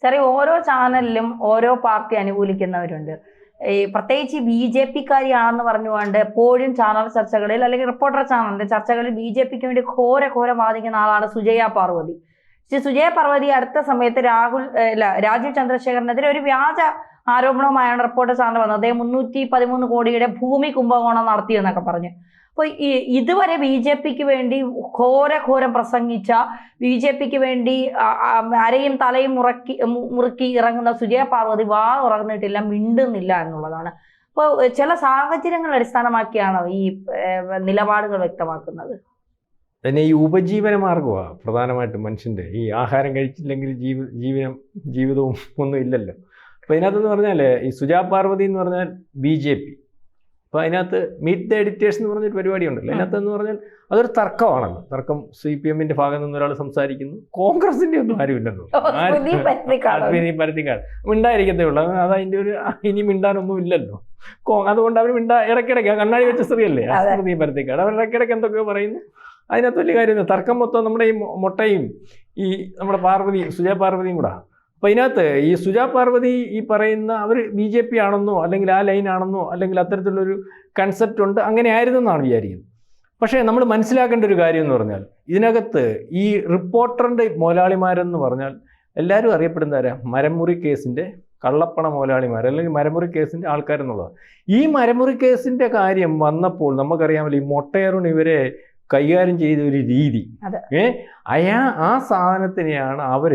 ചെറിയ ഓരോ ചാനലിലും ഓരോ പാർട്ടി അനുകൂലിക്കുന്നവരുണ്ട്. ഈ പ്രത്യേകിച്ച് ബി ജെ പിക്കാരിയാണെന്ന് പറഞ്ഞുകൊണ്ട് എപ്പോഴും ചാനൽ ചർച്ചകളിൽ അല്ലെങ്കിൽ റിപ്പോർട്ടർ ചാനലിന്റെ ചർച്ചകളിൽ ബി ജെ പിക്ക് വേണ്ടി ഘോര വാദിക്കുന്ന ആളാണ് സുജയ പാർവതി. സുജയ പാർവതി അടുത്ത സമയത്ത് രാജീവ് ചന്ദ്രശേഖരനെതിരെ ഒരു വ്യാജ ആരോപണവുമായാണ് റിപ്പോർട്ടർ ചാനൽ വന്നത്. അദ്ദേഹം 313 കോടിയുടെ ഭൂമി കുംഭകോണം നടത്തിയെന്നൊക്കെ പറഞ്ഞു. അപ്പോൾ ഇതുവരെ ബി ജെ പിക്ക് വേണ്ടി ഘോരം പ്രസംഗിച്ച, ബി ജെ പിക്ക് വേണ്ടി അരയും തലയും മുറുക്കി ഇറങ്ങുന്ന സുജയ പാർവതി വാ തുറന്നിട്ടില്ല, മിണ്ടുന്നില്ല എന്നുള്ളതാണ്. അപ്പോൾ ചില സാഹചര്യങ്ങൾ അടിസ്ഥാനമാക്കിയാണോ ഈ നിലപാടുകൾ വ്യക്തമാക്കുന്നത്? പിന്നെ ഈ ഉപജീവന മാർഗമാണ് പ്രധാനമായിട്ടും മനുഷ്യൻ്റെ. ഈ ആഹാരം കഴിച്ചില്ലെങ്കിൽ ജീവിതവും ഒന്നും ഇല്ലല്ലോ. അപ്പോൾ ഇതിനകത്തെന്ന് പറഞ്ഞാൽ ഈ സുജാ പാർവതി എന്ന് പറഞ്ഞാൽ BJP. അപ്പോൾ അതിനകത്ത് മീറ്റ് ദ എഡിറ്റേഴ്സ് എന്ന് പറഞ്ഞൊരു പരിപാടി ഉണ്ടല്ലോ. അതിനകത്തെന്ന് പറഞ്ഞാൽ അതൊരു തർക്കമാണല്ലോ. തർക്കം CPM-ന്റെ ഭാഗത്ത് നിന്ന് ഒരാൾ സംസാരിക്കുന്നു, കോൺഗ്രസിൻ്റെ ഒന്നും ആരുമില്ലെന്നോ. പരത്തിക്കാട് മിണ്ടായിരിക്കത്തേ ഉള്ളൂ. അതതിൻ്റെ ഒരു ഇനി മിണ്ടാനൊന്നും ഇല്ലല്ലോ. അതുകൊണ്ട് അവർ ഇടയ്ക്കിടയ്ക്ക് കണ്ണാടി വെച്ച സ്ത്രീയല്ലേ സ്മൃതി പരത്തിക്കാട്, അവർ ഇടയ്ക്കിടയ്ക്ക് എന്തൊക്കെയോ പറയുന്നു. അതിനകത്ത് വലിയ കാര്യമില്ല. തർക്കം മൊത്തം നമ്മുടെ ഈ മൊട്ടയും ഈ നമ്മുടെ സുജാ പാർവതിയും കൂടെ. അപ്പോൾ ഇതിനകത്ത് ഈ സുജാ പാർവതി ഈ പറയുന്ന അവർ BJP ആണെന്നോ അല്ലെങ്കിൽ ആ ലൈൻ ആണെന്നോ അല്ലെങ്കിൽ അത്തരത്തിലുള്ളൊരു കൺസെപ്റ്റ് ഉണ്ട്, അങ്ങനെ ആയിരുന്നെന്നാണ് വിചാരിക്കുന്നത്. പക്ഷേ നമ്മൾ മനസ്സിലാക്കേണ്ട ഒരു കാര്യം എന്ന് പറഞ്ഞാൽ ഇതിനകത്ത് ഈ റിപ്പോർട്ടറിൻ്റെ മുതലാളിമാരെന്ന് പറഞ്ഞാൽ എല്ലാവരും അറിയപ്പെടുന്നവരാ മരമുറി കേസിൻ്റെ കള്ളപ്പണ മുതലാളിമാർ അല്ലെങ്കിൽ മരമുറി കേസിൻ്റെ ആൾക്കാരെന്നുള്ളത്. ഈ മരമുറി കേസിൻ്റെ കാര്യം വന്നപ്പോൾ നമുക്കറിയാമല്ലോ ഈ മൊട്ടയറും ഇവരെ കൈകാര്യം ചെയ്ത ഒരു രീതി. ആ സാധനത്തിനെയാണ് അവർ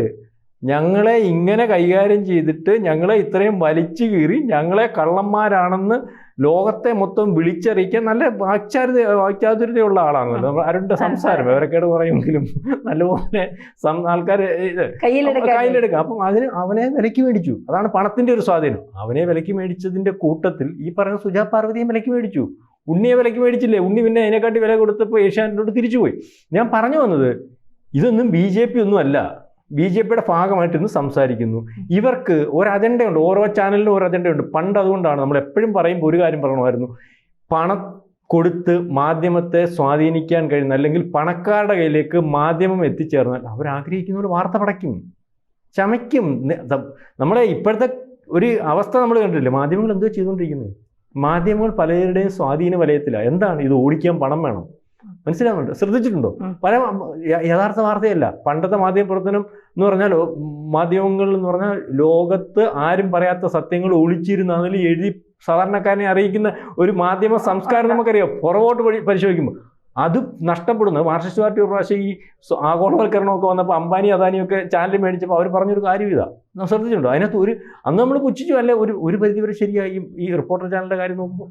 ഞങ്ങളെ ഇങ്ങനെ കൈകാര്യം ചെയ്തിട്ട് ഞങ്ങളെ ഇത്രയും വലിച്ചു കീറി ഞങ്ങളെ കള്ളന്മാരാണെന്ന് ലോകത്തെ മൊത്തം വിളിച്ചറിയിക്കാൻ നല്ല വാക്ചാതുര്യതയുള്ള ആളാണല്ലോ അവരുടെ സംസാരം. വിവരക്കേട് പറയുമെങ്കിലും നല്ലപോലെ ആൾക്കാർ കയ്യിലെടുക്കുക. അപ്പം അവനെ വിലയ്ക്ക് മേടിച്ചു. അതാണ് പണത്തിൻ്റെ ഒരു സ്വാധീനം. അവനെ വിലയ്ക്ക് മേടിച്ചതിൻ്റെ കൂട്ടത്തിൽ ഈ പറയുന്ന സുജാ പാർവതിയും വിലയ്ക്ക് മേടിച്ചു. ഉണ്ണിയെ വിലയ്ക്ക് മേടിച്ചില്ലേ? ഉണ്ണി പിന്നെ അതിനെക്കാട്ടി വില കൊടുത്തപ്പോൾ ഏഷ്യാനെറ്റിനോട് തിരിച്ചുപോയി. ഞാൻ പറഞ്ഞു വന്നത് ഇതൊന്നും BJP ഒന്നും അല്ല. BJPയുടെ ഭാഗമായിട്ട് ഇന്ന് സംസാരിക്കുന്നു. ഇവർക്ക് ഒരു അജണ്ടയുണ്ട്, ഓരോ ചാനലിനും ഓരോ അജണ്ടയുണ്ട്. പണ്ട് അതുകൊണ്ടാണ് നമ്മൾ എപ്പോഴും പറയുമ്പോൾ ഒരു കാര്യം പറയണമായിരുന്നു, പണം കൊടുത്ത് മാധ്യമത്തെ സ്വാധീനിക്കാൻ കഴിയുന്ന അല്ലെങ്കിൽ പണക്കാരുടെ കയ്യിലേക്ക് മാധ്യമം എത്തിച്ചേർന്നാൽ അവരാഗ്രഹിക്കുന്ന ഒരു വാർത്ത പടയ്ക്കും, ചമയ്ക്കും. നമ്മളെ ഇപ്പോഴത്തെ ഒരു അവസ്ഥ നമ്മൾ കണ്ടിട്ടില്ലേ? മാധ്യമങ്ങൾ എന്തോ ചെയ്തുകൊണ്ടിരിക്കുന്നത്? മാധ്യമങ്ങൾ പലരുടെയും സ്വാധീന വലയത്തിലാണ്. എന്താണ് ഇത്? ഓടിക്കാൻ പണം വേണം. മനസ്സിലാവുന്നുണ്ട്? ശ്രദ്ധിച്ചിട്ടുണ്ടോ? പല യഥാർത്ഥ വാർത്തയല്ല. പണ്ടത്തെ മാധ്യമ പ്രവർത്തനം എന്ന് പറഞ്ഞാൽ മാധ്യമങ്ങൾ എന്ന് പറഞ്ഞാൽ ലോകത്ത് ആരും പറയാത്ത സത്യങ്ങൾ ഒളിച്ചിരുന്ന് അതിൽ എഴുതി സാധാരണക്കാരനെ അറിയിക്കുന്ന ഒരു മാധ്യമ സംസ്കാരം നമുക്കറിയാം. പുറകോട്ട് പരിശോധിക്കുമ്പോൾ അത് നഷ്ടപ്പെടുന്നത്. മാർക്സിസ്റ്റ് പാർട്ടി ഒരു പ്രാവശ്യം ഈ ആഗോളവൽക്കരണമൊക്കെ വന്നപ്പോൾ അംബാനി അദാനിയൊക്കെ ചാനൽ മേടിച്ചപ്പോൾ അവർ പറഞ്ഞൊരു കാര്യം ഇതാ. ശ്രദ്ധിച്ചിട്ടുണ്ടോ? അതിനകത്ത് അന്ന് നമ്മൾ പുച്ഛിച്ചു അല്ലെ ഒരു പരിധിവരെ ശരിയായി. ഈ റിപ്പോർട്ടർ ചാനലിൻ്റെ കാര്യം നോക്കുമ്പോൾ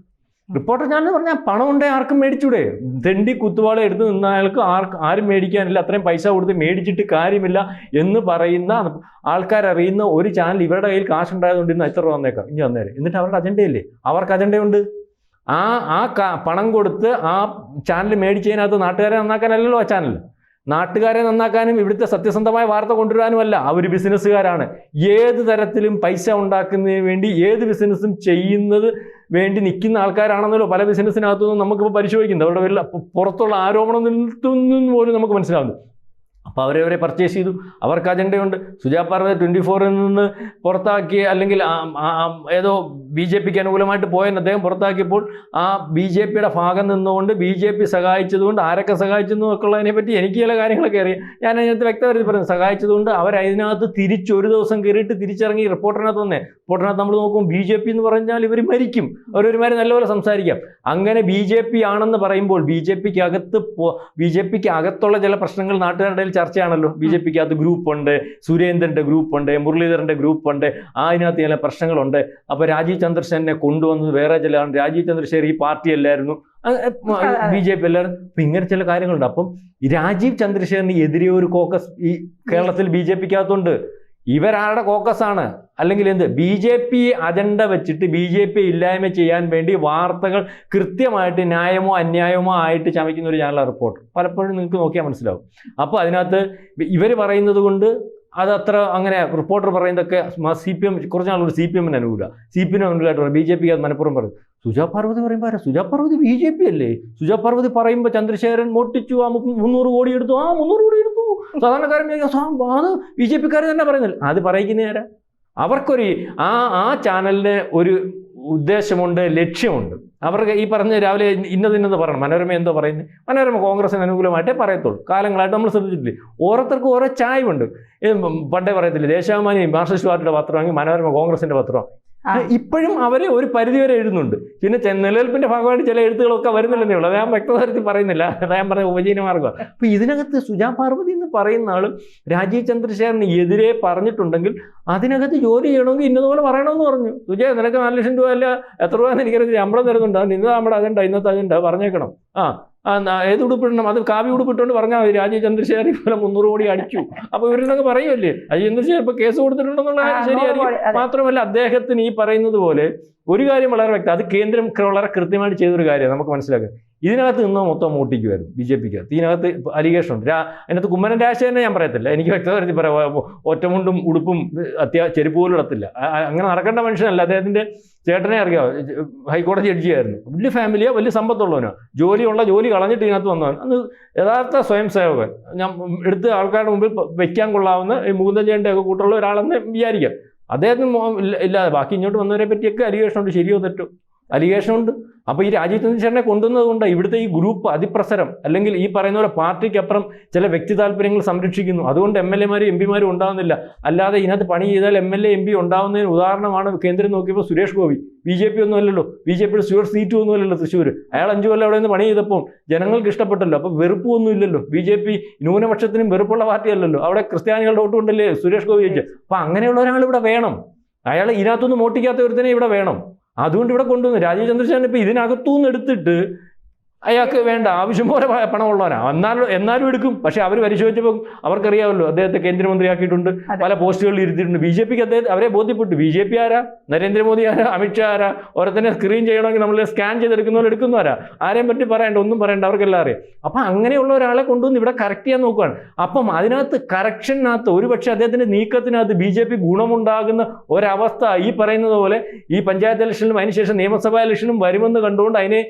റിപ്പോർട്ടർ ചാനൽ എന്ന് പറഞ്ഞാൽ പണം ഉണ്ടേ ആർക്കും മേടിച്ചൂടെ? തെണ്ടി കുത്തുവാള എടുത്ത് നിന്ന അയാൾക്ക് ആരും മേടിക്കാനില്ല, അത്രയും പൈസ കൊടുത്ത് മേടിച്ചിട്ട് കാര്യമില്ല എന്ന് പറയുന്ന ആൾക്കാരറിയുന്ന ഒരു ചാനൽ ഇവരുടെ കയ്യിൽ കാശുണ്ടായതുകൊണ്ട് ഇന്ന് എത്ര രൂപ വന്നേക്കാം ഇനി വന്നേരം. എന്നിട്ട് അവരുടെ അജണ്ടയല്ലേ? അവർക്ക് അജണ്ടയുണ്ട്. പണം കൊടുത്ത് ആ ചാനൽ മേടിച്ചതിനകത്ത് നാട്ടുകാരെ നന്നാക്കാനല്ലല്ലോ ആ ചാനൽ. നാട്ടുകാരെ നന്നാക്കാനും ഇവിടുത്തെ സത്യസന്ധമായ വാർത്ത കൊണ്ടുവരാനുമല്ല. അവർ ബിസിനസ്സുകാരാണ്. ഏത് തരത്തിലും പൈസ ഉണ്ടാക്കുന്നതിന് വേണ്ടി ഏത് ബിസിനസ്സും ചെയ്യുന്നത് വേണ്ടി നിൽക്കുന്ന ആൾക്കാരാണെന്നല്ലോ പല ബിസിനസ്സിനകത്തുനിന്നും നമുക്കിപ്പോൾ പരിശോധിക്കുന്നത്. അവരുടെ പേരിൽ പുറത്തുള്ള ആരോപണം നിൽത്തുന്നു പോലും നമുക്ക് മനസ്സിലാവുന്നു. അപ്പോൾ അവരെ പർച്ചേസ് ചെയ്തു. അവർക്ക് അജണ്ടയുണ്ട്. സുജാ പാർവതി 24-ൽ നിന്ന് പുറത്താക്കിയ അല്ലെങ്കിൽ ഏതോ BJPക്ക് അനുകൂലമായിട്ട് പോയെന്ന് അദ്ദേഹം പുറത്താക്കിയപ്പോൾ ആ BJPയുടെ ഭാഗം നിന്നുകൊണ്ട് BJP സഹായിച്ചതുകൊണ്ട് ആരൊക്കെ സഹായിച്ചെന്നൊക്കെ ഉള്ളതിനെ പറ്റി എനിക്ക് ചില കാര്യങ്ങളൊക്കെ അറിയാം. ഞാൻ അതിനകത്ത് വ്യക്തമായിട്ട് പറയുന്നത് സഹായിച്ചതുകൊണ്ട് അവരതിനകത്ത് ഒരു ദിവസം കയറിയിട്ട് തിരിച്ചിറങ്ങി റിപ്പോർട്ടറിനകത്ത് വന്നേ. റിപ്പോർട്ടറിനകത്ത് നമ്മൾ നോക്കും BJP എന്ന് പറഞ്ഞാൽ ഇവർ മരിക്കും, അവരൊരുമാതിരി നല്ലപോലെ സംസാരിക്കാം. അങ്ങനെ BJP ആണെന്ന് പറയുമ്പോൾ BJPക്ക് അകത്തുള്ള ചില പ്രശ്നങ്ങൾ നാട്ടുകാരുടെ ചർച്ചയാണല്ലോ. BJPക്ക് അത് ഗ്രൂപ്പുണ്ട്, സുരേന്ദ്രൻ്റെ ഗ്രൂപ്പുണ്ട്, മുരളീധരൻ്റെ ഗ്രൂപ്പുണ്ട്, അതിനകത്ത് ചില പ്രശ്നങ്ങളുണ്ട്. അപ്പോൾ രാജീവ് ചന്ദ്രശേഖരനെ കൊണ്ടുവന്നത് വേറെ ചില രാജീവ് ചന്ദ്രശേഖർ ഈ പാർട്ടി അല്ലായിരുന്നു, BJP അല്ലായിരുന്നു. അപ്പം ഇങ്ങനെ ചില കാര്യങ്ങളുണ്ട്. അപ്പം രാജീവ് ചന്ദ്രശേഖരന് എതിരെ ഒരു കോക്കസ് ഈ കേരളത്തിൽ BJPക്കകത്തുണ്ട്. ഇവരാരുടെ കോക്കസാണ് അല്ലെങ്കിൽ എന്ത്? BJP അജണ്ട വെച്ചിട്ട് BJP ഇല്ലായ്മ ചെയ്യാൻ വേണ്ടി വാർത്തകൾ കൃത്യമായിട്ട് ന്യായമോ അന്യായമോ ആയിട്ട് ചമയ്ക്കുന്ന ഒരു ചാനൽ റിപ്പോർട്ടർ. പലപ്പോഴും നിങ്ങൾക്ക് നോക്കിയാൽ മനസ്സിലാവും. അപ്പോൾ അതിനകത്ത് ഇവർ പറയുന്നത് കൊണ്ട് അതത്ര അങ്ങനെ റിപ്പോർട്ടർ പറയുന്നതൊക്കെ CPM കുറച്ച് നാളുകൊണ്ട് CPM-ന് അനുകൂല, CPM-ന് അനുകൂലമായിട്ട് BJPക്ക് അത് മനഃപൂർവ്വം പറയും. സുജാ പാർവതി പറയുമ്പോൾ സുജാ പാർവതി BJP അല്ലേ? സുജാ പാർവതി പറയുമ്പോൾ ചന്ദ്രശേഖരൻ മോട്ടിച്ചു 300 കോടി എടുത്തു, 300 കോടി എടുത്തു, സാധാരണക്കാരൻ അത് BJP തന്നെ പറയുന്നില്ല. അത് പറയിക്കുന്ന ആരാ? അവർക്കൊരു ആ ചാനലിന് ഒരു ഉദ്ദേശമുണ്ട്, ലക്ഷ്യമുണ്ട്. അവർക്ക് ഈ പറഞ്ഞ രാവിലെ ഇന്നതെന്ന് പറയണം. മനോരമ എന്തോ പറയുന്നത്? മനോരമ കോൺഗ്രസിന് അനുകൂലമായിട്ടേ പറയത്തുള്ളൂ. കാലങ്ങളായിട്ട് നമ്മൾ ശ്രദ്ധിച്ചിട്ടില്ലേ? ഓരോരുത്തർക്കും ഓരോ ചായവുണ്ട്. പണ്ടേ പറയത്തില്ലേ, ദേശാഭിമാനി മാർക്സിസ്റ്റ് പാർട്ടിയുടെ പത്രമാണെങ്കിൽ മനോരമ കോൺഗ്രസിന്റെ പത്രം. ഇപ്പോഴും അവരെ ഒരു പരിധിവരെ എഴുതുന്നുണ്ട്. പിന്നെ നിലനിൽപ്പിന്റെ ഭാഗമായിട്ട് ചില എഴുത്തുകളൊക്കെ വരുന്നില്ലെന്നേ ഉള്ളൂ. അത് ഞാൻ വ്യക്തതരത്തിൽ പറയുന്നില്ല. അത് ഞാൻ പറഞ്ഞ ഉപജീവന മാർഗ്ഗം. അപ്പൊ ഇതിനകത്ത് സുജാ പാർവതി എന്ന് പറയുന്ന ആളും രാജീവ് ചന്ദ്രശേഖരന് എതിരെ പറഞ്ഞിട്ടുണ്ടെങ്കിൽ അതിനകത്ത് ജോലി ചെയ്യണമെങ്കിൽ ഇന്നതുപോലെ പറയണമെന്ന് പറഞ്ഞു. സുജയ, നിനക്ക് 4 ലക്ഷം രൂപ അല്ല എത്ര രൂപ എന്ന് എനിക്കറിയാം, ശമ്പളം തരുന്നുണ്ട്. അത് ഇന്നത് നമ്മുടെ അജണ്ട, ഇന്നത്തെ അജണ്ട പറഞ്ഞേക്കണം. ഏത് ഉടുപ്പിടണം? അത് കാവ്യ ഉടുപ്പിട്ടുകൊണ്ട് പറഞ്ഞാൽ മതി. രാജീവ് ചന്ദ്രശേഖർ പോലെ 300 കോടി അടിച്ചു. അപ്പൊ ഇവരിന്നൊക്കെ പറയുമല്ലേ, രാജീവ് ചന്ദ്രശേഖർ ഇപ്പൊ കേസ് കൊടുത്തിട്ടുണ്ടെന്നുള്ള കാര്യം ശരിയായിരിക്കും. മാത്രമല്ല അദ്ദേഹത്തിന് ഈ പറയുന്നത് പോലെ ഒരു കാര്യം വളരെ വ്യക്തം, അത് കേന്ദ്രം വളരെ കൃത്യമായിട്ട് ചെയ്തൊരു കാര്യമാണ് നമുക്ക് മനസ്സിലാക്കുക. ഇതിനകത്ത് നിന്ന് മൊത്തം മോട്ടിക്കുമായിരുന്നു BJPക്കകത്ത്. ഇതിനകത്ത് അലിഗേഷൻ ഉണ്ട്. അതിനകത്ത് കുമ്മനം രാജശേഖരനെ ഞാൻ പറയത്തില്ല, എനിക്ക് വ്യക്തതരത്തിൽ പറയാം. ഒറ്റമുണ്ടും ഉടുപ്പും ചെരുപ്പ് പോലും ഇടത്തില്ല. അങ്ങനെ നടക്കേണ്ട മനുഷ്യനല്ല. അദ്ദേഹത്തിന്റെ ചേട്ടനെ അറിയാം, ഹൈക്കോടതി ജഡ്ജിയായിരുന്നു. വലിയ ഫാമിലിയോ, വലിയ സമ്പത്തുള്ളവനോ, ജോലി കളഞ്ഞിട്ട് ഇതിനകത്ത് വന്നവൻ. അന്ന് യഥാർത്ഥ സ്വയം സേവകൻ. ഞാൻ എടുത്ത് ആൾക്കാരുടെ മുമ്പിൽ വയ്ക്കാൻ കൊള്ളാവുന്ന ഈ മുകുന്ദജയന്റെ ഒക്കെ കൂട്ടുള്ള ഒരാളെന്ന് വിചാരിക്കാം. അദ്ദേഹത്തിന് ഇല്ലാതെ ബാക്കി ഇങ്ങോട്ട് വന്നവരെ പറ്റിയൊക്കെ അലിഗേഷൻ ഉണ്ട്. ശരിയോ തെറ്റോ? അലിഗേഷൻ ഉണ്ട്. അപ്പോൾ ഈ രാജീവ് ചന്ദ്രശേഖരനെ കൊണ്ടുവന്നത് കൊണ്ട് ഇവിടുത്തെ ഈ ഗ്രൂപ്പ് അതിപ്രസരം, അല്ലെങ്കിൽ ഈ പറയുന്ന പോലെ പാർട്ടിക്കപ്പുറം ചില വ്യക്തി താല്പര്യങ്ങൾ സംരക്ഷിക്കുന്നു. അതുകൊണ്ട് MLA-മാരും MP-മാരും ഉണ്ടാകുന്നില്ല. അല്ലാതെ ഇതിനകത്ത് പണി ചെയ്താൽ MLA MP ഉണ്ടാകുന്നതിന് ഉദാഹരണമാണ് കേന്ദ്രം നോക്കിയപ്പോൾ സുരേഷ് ഗോപി. BJP ഒന്നും അല്ലല്ലോ, BJPയുടെ സ്റ്റുവർ സീറ്റും ഒന്നും അല്ലല്ലോ തൃശ്ശൂർ. അയാൾ 5 കൊല്ലം അവിടെ നിന്ന് പണി ചെയ്തപ്പോൾ ജനങ്ങൾക്ക് ഇഷ്ടപ്പെട്ടല്ലോ. അപ്പോൾ വെറുപ്പൊന്നും ഇല്ലല്ലോ. BJP ന്യൂനപക്ഷത്തിനും വെറുപ്പുള്ള പാർട്ടിയല്ലല്ലോ. അവിടെ ക്രിസ്ത്യാനികളുടെ വോട്ട് കൊണ്ടല്ലേ സുരേഷ് ഗോപി ജയിച്ചത്. അപ്പോൾ അങ്ങനെയുള്ള ഒരാൾ ഇവിടെ വേണം. അയാൾ ഇതിനകത്തൊന്നും മോട്ടിക്കാത്ത ഒരുത്തനെ ഇവിടെ വേണം. അതുകൊണ്ട് ഇവിടെ കൊണ്ടുവന്നു. രാജീവ് ചന്ദ്രശേഖരൻ ഇപ്പൊ ഇതിനകത്തുനിന്ന് എടുത്തിട്ട് അയാൾക്ക് വേണ്ട, ആവശ്യം പോലെ പണമുള്ളവനാ. എന്നാലും എടുക്കും. പക്ഷെ അവർ പരിശോധിച്ചപ്പോൾ അവർക്കറിയാമല്ലോ അദ്ദേഹത്തെ കേന്ദ്രമന്ത്രിയാക്കിയിട്ടുണ്ട്, പല പോസ്റ്റുകളിൽ ഇരുത്തിയിട്ടുണ്ട്. BJPക്ക് അവരെ ബോധ്യപ്പെട്ടു. BJP ആരാ, നരേന്ദ്രമോദി ആരാ, അമിത്ഷാ ആരാ, ഓരോരുത്തരെ സ്ക്രീൻ ചെയ്യണമെങ്കിൽ നമ്മൾ സ്കാൻ ചെയ്തെടുക്കുന്ന പോലെ എടുക്കുന്നവരാ. ആരെയും പറ്റി പറയണ്ട, ഒന്നും പറയണ്ട, അവർക്കെല്ലാം അറിയാം. അപ്പം അങ്ങനെയുള്ള ഒരാളെ കൊണ്ടുവന്ന് ഇവിടെ കറക്റ്റ് ചെയ്യാൻ നോക്കുകയാണ്. അപ്പം അതിനകത്ത് കറക്ഷനകത്ത് ഒരുപക്ഷെ അദ്ദേഹത്തിന്റെ നീക്കത്തിനകത്ത് BJP ഗുണമുണ്ടാകുന്ന ഒരവസ്ഥ ഈ പറയുന്നത് പോലെ ഈ പഞ്ചായത്ത് ഇലക്ഷനിലും അതിനുശേഷം നിയമസഭാ ഇലക്ഷനും വരുമെന്ന് കണ്ടുകൊണ്ട്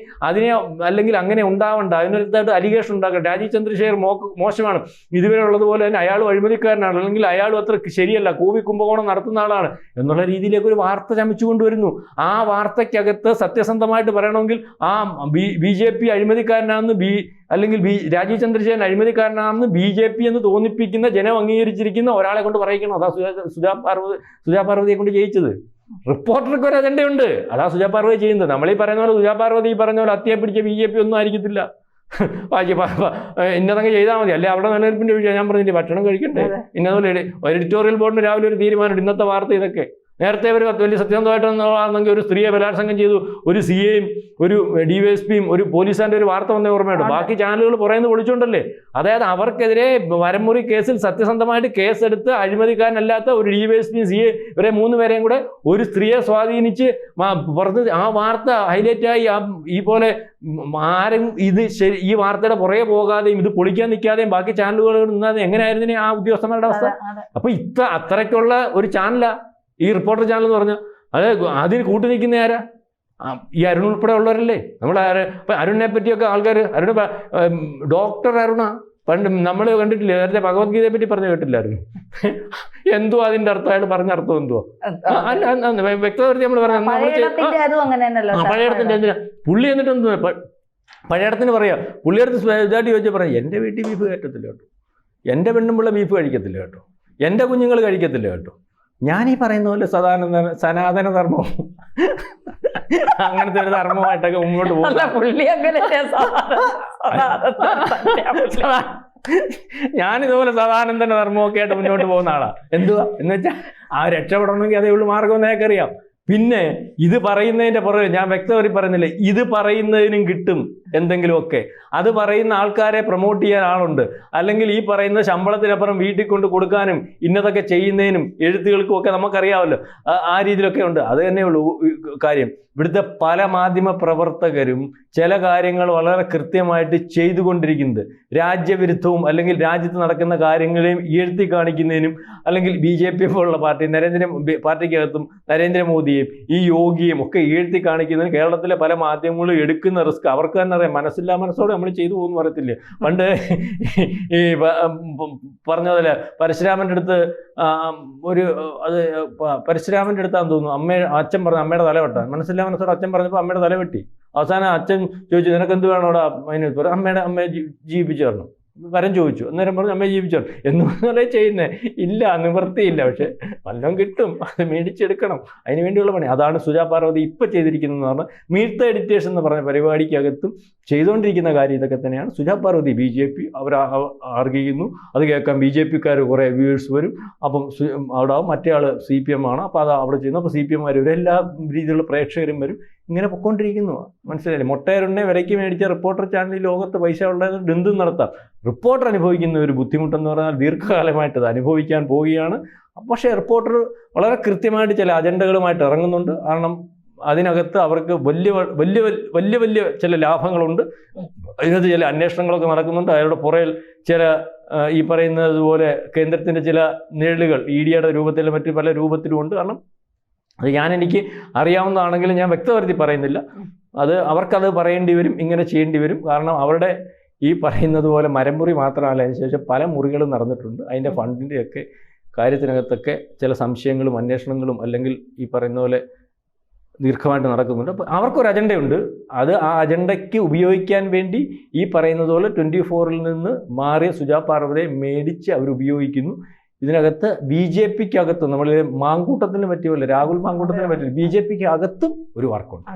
അതിനെ അല്ലെങ്കിൽ അങ്ങനെ ഉണ്ടാവണ്ട, അതിനകത്തായിട്ട് അലിഗേഷൻ ഉണ്ടാക്കണം. രാജീവ് ചന്ദ്രശേഖർ മോശമാണ്, ഇതുവരെ ഉള്ളതുപോലെ തന്നെ അയാളും അഴിമതിക്കാരനാണ്, അല്ലെങ്കിൽ അയാളും അത്ര ശരിയല്ല, കൂവി കുംഭകോണം നടത്തുന്ന ആളാണ് എന്നുള്ള രീതിയിലേക്ക് ഒരു വാർത്ത ചമച്ചു കൊണ്ടുവരുന്നു. ആ വാർത്തയ്ക്കകത്ത് സത്യസന്ധമായിട്ട് പറയണമെങ്കിൽ ആ BJP അഴിമതിക്കാരനാണെന്ന് അല്ലെങ്കിൽ രാജീവ് ചന്ദ്രശേഖരൻ അഴിമതിക്കാരനാണെന്ന് BJP എന്ന് തോന്നിപ്പിക്കുന്ന, ജനം അംഗീകരിച്ചിരിക്കുന്ന ഒരാളെ കൊണ്ട് പറയിക്കണം. അതാ സുജാ പാർവതിയെ കൊണ്ട് ജയിച്ചത്. റിപ്പോർട്ടർക്ക് ഒരു അജണ്ടയുണ്ട്, അതാ സുജാ പാർവതി ചെയ്യുന്നത്. നമ്മളീ പറയുന്ന പോലെ സുജാ പാർവതി ഈ പറഞ്ഞ പോലെ അത്തിയെ പിടിച്ച BJP ഒന്നും ആയിരിക്കത്തില്ല. ഇന്നതങ്ങ് ചെയ്താൽ മതി, അല്ലെ അവിടെ നിലനിൽപ്പിന്റെ വിഷയം. ഞാൻ പറഞ്ഞില്ലേ, ഭക്ഷണം കഴിക്കണ്ടേ. ഇന്നതുപോലെ എഡിറ്റോറിയൽ ബോർഡിന് രാവിലെ ഒരു തീരുമാനമുണ്ട്. ഇന്നത്തെ വാർത്ത ഇതൊക്കെ. നേരത്തെ ഒരു വലിയ സത്യസന്ധമായിട്ടാണെങ്കിൽ ഒരു സ്ത്രീയെ ബലാത്സംഗം ചെയ്തു, ഒരു CAയും ഒരു DYSPയും ഒരു പോലീസുകാരുടെ ഒരു വാർത്ത വന്നേ ഓർമ്മയുണ്ട്. ബാക്കി ചാനലുകൾ പറയുന്നത് വിളിച്ചുകൊണ്ടല്ലേ. അതായത് അവർക്കെതിരെ വരമുറി കേസിൽ സത്യസന്ധമായിട്ട് കേസെടുത്ത് അഴിമതിക്കാരനല്ലാത്ത ഒരു DYSPയും CA ഇവരെ 3 പേരെയും കൂടെ ഒരു സ്ത്രീയെ സ്വാധീനിച്ച് പുറത്ത് ആ വാർത്ത ഹൈലൈറ്റായി ഈ പോലെ ആരും ഈ വാർത്തയുടെ പുറകെ പോകാതെയും ഇത് പൊളിക്കാൻ നിൽക്കാതെയും ബാക്കി ചാനലുകൾ നിന്നാതെ എങ്ങനെയായിരുന്നു ആ ഉദ്യോഗസ്ഥന്മാരുടെ അവസ്ഥ? അപ്പൊ അത്രയ്ക്കുള്ള ഒരു ചാനലാ ഈ റിപ്പോർട്ടർ ചാനൽ എന്ന് പറഞ്ഞാൽ. അത് അതിന് കൂട്ടു നിൽക്കുന്ന ആരാ? ഈ അരുൺ ഉൾപ്പെടെ ഉള്ളവരല്ലേ. നമ്മൾ ഇപ്പം അരുണിനെ പറ്റിയൊക്കെ ആൾക്കാർ ഡോക്ടർ അരുണ പണ്ട് നമ്മൾ കണ്ടിട്ടില്ലേ, നേരത്തെ ഭഗവത്ഗീതയെ പറ്റി പറഞ്ഞു കേട്ടില്ലായിരുന്നു. എന്തുവാ അതിന്റെ അർത്ഥം? അയാൾ പറഞ്ഞ അർത്ഥം എന്തുവാ? അല്ല വ്യക്തത നമ്മൾ പറയാം. പഴയടത്തിന്റെ എന്തിനാ പുള്ളി എന്നിട്ട് എന്തുവാ പഴയടത്തിന് പറയാ. പുള്ളിയടുത്ത് ഇതായിട്ട് ചോദിച്ചാൽ പറയാം, എൻ്റെ വീട്ടിൽ ബീഫ് കയറ്റത്തില്ല കേട്ടോ, എൻ്റെ പെണ്ണുമ്പിള്ള ബീഫ് കഴിക്കത്തില്ല കേട്ടോ, എൻ്റെ കുഞ്ഞുങ്ങൾ കഴിക്കത്തില്ല കേട്ടോ. ഞാനീ പറയുന്ന പോലെ സനാതന ധർമ്മവും അങ്ങനത്തെ ഒരു ധർമ്മമായിട്ടൊക്കെ മുന്നോട്ട് പോകും. ഞാനിതുപോലെ സദാനന്ദന്റെ ധർമ്മമൊക്കെ ആയിട്ട് മുന്നോട്ട് പോകുന്ന ആളാ. എന്തുവാ എന്ന് വെച്ചാൽ ആ രക്ഷപ്പെടണമെങ്കിൽ അതേ ഉള്ളൂ മാർഗം എന്ന് എനിക്കറിയാം. പിന്നെ ഇത് പറയുന്നതിന്റെ പുറകെ ഞാൻ വ്യക്തമായി പറയുന്നില്ല, ഇത് പറയുന്നതിനും കിട്ടും എന്തെങ്കിലുമൊക്കെ. അത് പറയുന്ന ആൾക്കാരെ പ്രൊമോട്ട് ചെയ്യാൻ ആളുണ്ട്, അല്ലെങ്കിൽ ഈ പറയുന്ന ശമ്പളത്തിനപ്പുറം വീട്ടിൽ കൊണ്ട് കൊടുക്കാനും ഇന്നതൊക്കെ ചെയ്യുന്നതിനും എഴുത്തുകൾക്കും ഒക്കെ നമുക്കറിയാമല്ലോ. ആ രീതിയിലൊക്കെ ഉണ്ട്. അത് തന്നെയുള്ളൂ കാര്യം. ഇവിടുത്തെ പല മാധ്യമ പ്രവർത്തകരും ചില കാര്യങ്ങൾ വളരെ കൃത്യമായിട്ട് ചെയ്തുകൊണ്ടിരിക്കുന്നത് രാജ്യവിരുദ്ധവും അല്ലെങ്കിൽ രാജ്യത്ത് നടക്കുന്ന കാര്യങ്ങളെയും ഉയർത്തി കാണിക്കുന്നതിനും, അല്ലെങ്കിൽ BJP പോലുള്ള പാർട്ടിക്കകത്തും നരേന്ദ്രമോദിയെയും ഈ യോഗിയെയും ഒക്കെ ഉയർത്തി കാണിക്കുന്നതിന് കേരളത്തിലെ പല മാധ്യമങ്ങളും എടുക്കുന്ന റിസ്ക് അവർക്ക് തന്നെ അറിയാം. മനസ്സില്ലാ മനസ്സോടെ നമ്മൾ ചെയ്തു പോകുന്നു പറയത്തില്ലേ. പണ്ട് ഈ പറഞ്ഞ പോലെ പരശുരാമൻ്റെ അടുത്ത് പരശുരാമൻ്റെ അടുത്താന്ന് തോന്നുന്നു അച്ഛൻ പറഞ്ഞു അമ്മയുടെ തല വെട്ടാൻ. മനസ്സില്ലാ മനസ്സോടെ അച്ഛൻ പറഞ്ഞപ്പോൾ അമ്മയുടെ തല വെട്ടി. അവസാനം അച്ഛൻ ചോദിച്ചു നിനക്ക് എന്ത് വേണോടാ അതിന്? അമ്മയെ ജീവിപ്പിച്ചു തരണം. വരം ചോദിച്ചു. അന്നേരം പറഞ്ഞു അമ്മയെ ജീവിച്ചു തരണം എന്ന് പറഞ്ഞാലേ ചെയ്യുന്നേ. ഇല്ല, നിവൃത്തിയില്ല. പക്ഷെ വല്ലതും കിട്ടും, അത് മേടിച്ചെടുക്കണം. അതിന് വേണ്ടിയുള്ള പണി അതാണ് സുജാ പാർവതി ഇപ്പം ചെയ്തിരിക്കുന്നതെന്ന് പറഞ്ഞാൽ മീറ്റ് ദ എഡിറ്റേഴ്സ് എന്ന് പറഞ്ഞ പരിപാടിക്കകത്തും ചെയ്തുകൊണ്ടിരിക്കുന്ന കാര്യം ഇതൊക്കെ തന്നെയാണ്. സുജാ പാർവതി BJP അവർ ആർഗ്യുന്നു, അത് കേൾക്കാൻ BJPക്കാർ കുറേ വ്യൂവേഴ്സ് വരും. അപ്പം അവിടെ മറ്റേ ആൾ CPM ആണ്. അപ്പോൾ അത് അവിടെ ചെയ്യുന്നു. അപ്പോൾ CPM വരും, എല്ലാ രീതിയിലുള്ള പ്രേക്ഷകരും വരും. ഇങ്ങനെ പൊയ്ക്കൊണ്ടിരിക്കുന്നു. മനസ്സിലായില്ലേ? മുട്ടയരുണ്ണെ വിലയ്ക്ക് മേടിച്ച റിപ്പോർട്ടർ ചാനലിൽ ലോകത്ത് പൈസ ഉള്ളത് എന്തും നടത്താം. റിപ്പോർട്ടർ അനുഭവിക്കുന്ന ഒരു ബുദ്ധിമുട്ടെന്ന് പറഞ്ഞാൽ ദീർഘകാലമായിട്ട് അത് അനുഭവിക്കാൻ പോവുകയാണ്. പക്ഷേ റിപ്പോർട്ടർ വളരെ കൃത്യമായിട്ട് ചില അജണ്ടകളുമായിട്ട് ഇറങ്ങുന്നുണ്ട്. കാരണം അതിനകത്ത് അവർക്ക് വലിയ ചില ലാഭങ്ങളുണ്ട്. അതിനകത്ത് ചില അന്വേഷണങ്ങളൊക്കെ നടക്കുന്നുണ്ട്. അവരുടെ പുറയിൽ ചില ഈ പറയുന്നതുപോലെ കേന്ദ്രത്തിൻ്റെ ചില നിഴലുകൾ EDയുടെ രൂപത്തിലും മറ്റു പല രൂപത്തിലുമുണ്ട്. കാരണം അത് എനിക്ക് അറിയാവുന്നതാണെങ്കിലും ഞാൻ വ്യക്തവരുത്തി പറയുന്നില്ല. അത് അവർക്കത് പറയേണ്ടി വരും, ഇങ്ങനെ ചെയ്യേണ്ടി വരും. കാരണം അവരുടെ ഈ പറയുന്നത് പോലെ മരമുറി മാത്രമല്ല, അതിനുശേഷം പല മുറികളും നടന്നിട്ടുണ്ട്. അതിൻ്റെ ഫണ്ടിൻ്റെയൊക്കെ കാര്യത്തിനകത്തൊക്കെ ചില സംശയങ്ങളും അന്വേഷണങ്ങളും അല്ലെങ്കിൽ ഈ പറയുന്ന പോലെ ദീർഘമായിട്ട് നടക്കുന്നുണ്ട്. അപ്പോൾ അവർക്കൊരു അജണ്ടയുണ്ട്. അത് ആ അജണ്ടയ്ക്ക് ഉപയോഗിക്കാൻ വേണ്ടി ഈ പറയുന്നത് പോലെ 24-ൽ നിന്ന് മാറിയ സുജാ പാർവതിയെ മേടിച്ച് അവർ ഉപയോഗിക്കുന്നു. ഇതിനകത്ത് BJPക്കകത്തും നമ്മൾ മാങ്കൂട്ടത്തിന് പറ്റിയപോലെ രാഹുൽ മാങ്കൂട്ടത്തിന് പറ്റില്ല, BJPക്ക് അകത്തും ഒരു വർക്കുണ്ട്.